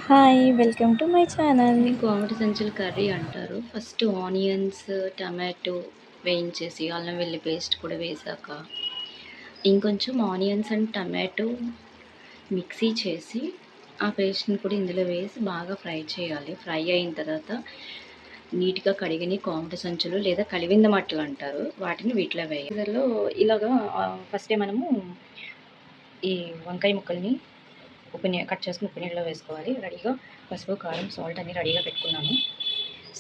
Hi welcome to my channel. ఇది కోమటి సంచుల curry అంటారు. ఫస్ట్ ఆనియన్స్, టమాటో వేయించేసి అల్లం వెల్లి పేస్ట్ కూడా వేసాక ఇంకొంచెం ఆనియన్స్ అండ్ టమాటో మిక్సీ చేసి ఆ పేస్ట్ని కూడా ఇందులో వేసి బాగా ఫ్రై చేయాలి. ఫ్రై అయిన తర్వాత నీట్గా కడిగిన కోమటి సంచులు లేదా కలివింద మట్టలు అంటారు, వాటిని వీటిలో వేయాలి. ఇందులో ఇలాగా ఫస్టే మనము ఈ వంకాయ ముక్కల్ని కట్ చేసుకుని ఉప్పు నీళ్ళలో వేసుకోవాలి. రెడీగా పసుపు, కారం, సాల్ట్ అన్నీ రెడీగా పెట్టుకున్నాను.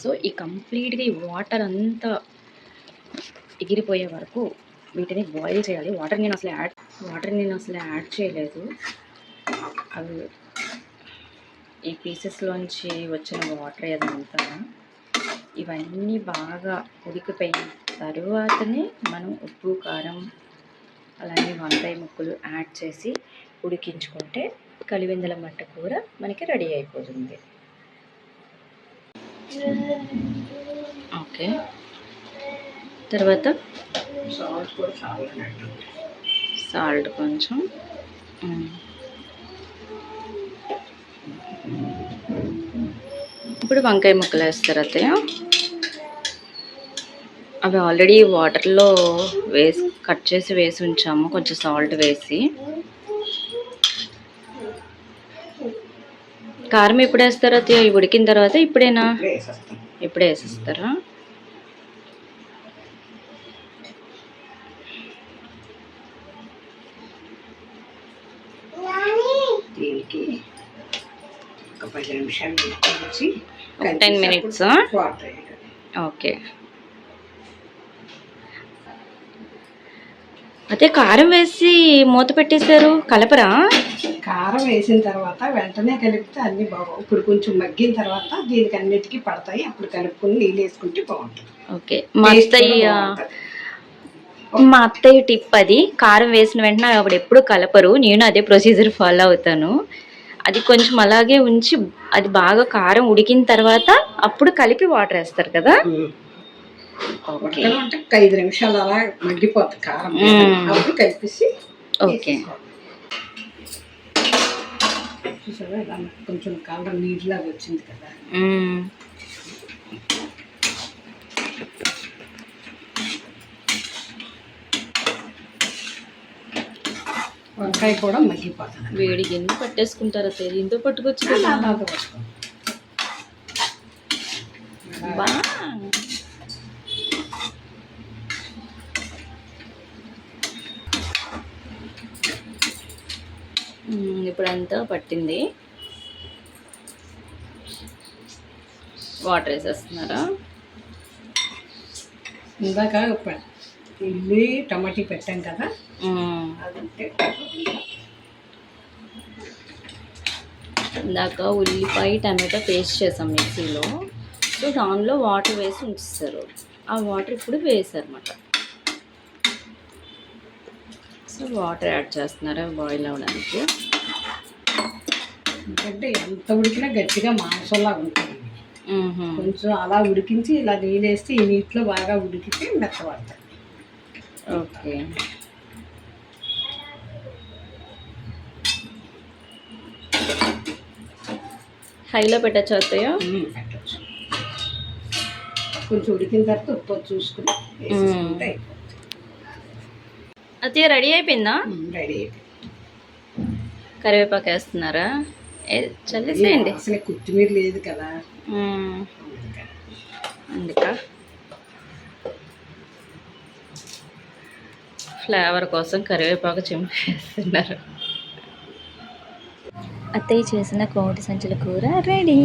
సో ఈ కంప్లీట్గా ఈ వాటర్ అంతా ఎగిరిపోయే వరకు వీటిని బాయిల్ చేయాలి. వాటర్ నేను అసలు యాడ్ చేయలేదు. అవి ఈ పీసెస్లోంచి వచ్చిన వాటర్ అదంతా ఇవన్నీ బాగా ఉడికిపోయిన తరువాతనే మనం ఉప్పు, కారం, అలానే వంకాయ ముక్కలు యాడ్ చేసి ఉడికించుకుంటే కలివిందల మట్ట కూర మనకి రెడీ అయిపోతుంది. ఓకే, తర్వాత సాల్ట్ కొంచెం, ఇప్పుడు వంకాయ ముక్కలు వేస్తారు అత్తయ్య. అవి ఆల్రెడీ వాటర్లో కట్ చేసి వేసి ఉంచాము, కొంచెం సాల్ట్ వేసి. కారం ఎప్పుడు వేస్తారా అత్తయ్య? ఇవి ఉడికిన తర్వాత ఇప్పుడేనా? ఇప్పుడే వేసేస్తారా? దీనికి ఒక 10 నిమిషాలు 10 minutes. ఓకే, అదే కారం వేసి మూత పెట్టేశారు, కలపరా? కారం వేసిన తర్వాత వెంటనే కలిపితే అన్ని బాగా ఇప్పుడు కొంచెం మగ్గిన తర్వాత దీనికి అన్నిటికీ పడతాయి. అప్పుడు కలుపుకొని నీళ్ళు వేసుకుంటే బాగుంటుంది. ఓకే, మా అత్తయ్య టిప్ అది. కారం వేసిన వెంటనే అప్పుడు ఎప్పుడు కలపరు, నేను అదే ప్రొసీజర్ ఫాలో అవుతాను. అది కొంచెం అలాగే ఉంచి అది బాగా కారం ఉడికిన తర్వాత అప్పుడు కలిపి వాటర్ వేస్తారు కదా? ఓకే, 5 నిమిషాలు అలా మగ్గిపోతుంది కారం, అప్పుడు కలిపేసి. ఓకే, చూసారా ఇలా కొంచెం కారం నీటిలాగా వచ్చింది కదా. వంకాయ కూడా మగ్గిపోతుంది. వేడి గిన్నె పట్టేసుకుంటారా? దీంతో పట్టుకొచ్చు కదా. ఇప్పుడంతా పట్టింది. వాటర్ వేసేస్తున్నారా? ఇందాక ఇల్లి టమాటీ పెట్టాం కదా, ఇందాక ఉల్లిపాయ టమాటో పేస్ట్ చేసాం మిక్సీలో. సో దానిలో వాటర్ వేసి ఉంచుతారు, ఆ వాటర్ ఇప్పుడు వేసారన్నమాట. సో వాటర్ యాడ్ చేస్తున్నారు బాయిల్ అవ్వడానికి. ఎందుకంటే ఎంత ఉడికినా గట్టిగా మాంసంలా ఉంటుంది. కొంచెం అలా ఉడికించి ఇలా నీళ్ళు వేస్తే ఈ నీటిలో బాగా ఉడికితే మెత్తబడతాయి. ఓకే, హైలో పెట్టచ్చు అత్తయ్య? పెట్టచ్చు. కొంచెం ఉడికిన తర్వాత ఉప్పు చూసుకుని వేసుకుంటే అయిపోతుంది. అత్తయ్య రెడీ అయిపోయిందా? రెడీ అయిపోయింది. కరివేపాకు వేస్తున్నారా? చల్లేసేయండి. అసలు కొత్తిమీర లేదు కదా, అందుక ఫ్లేవర్ కోసం కరివేపాకు చింపేస్తున్నారు. అత్తయ్య చేసిన కోమటి సంచుల కూర రెడీ.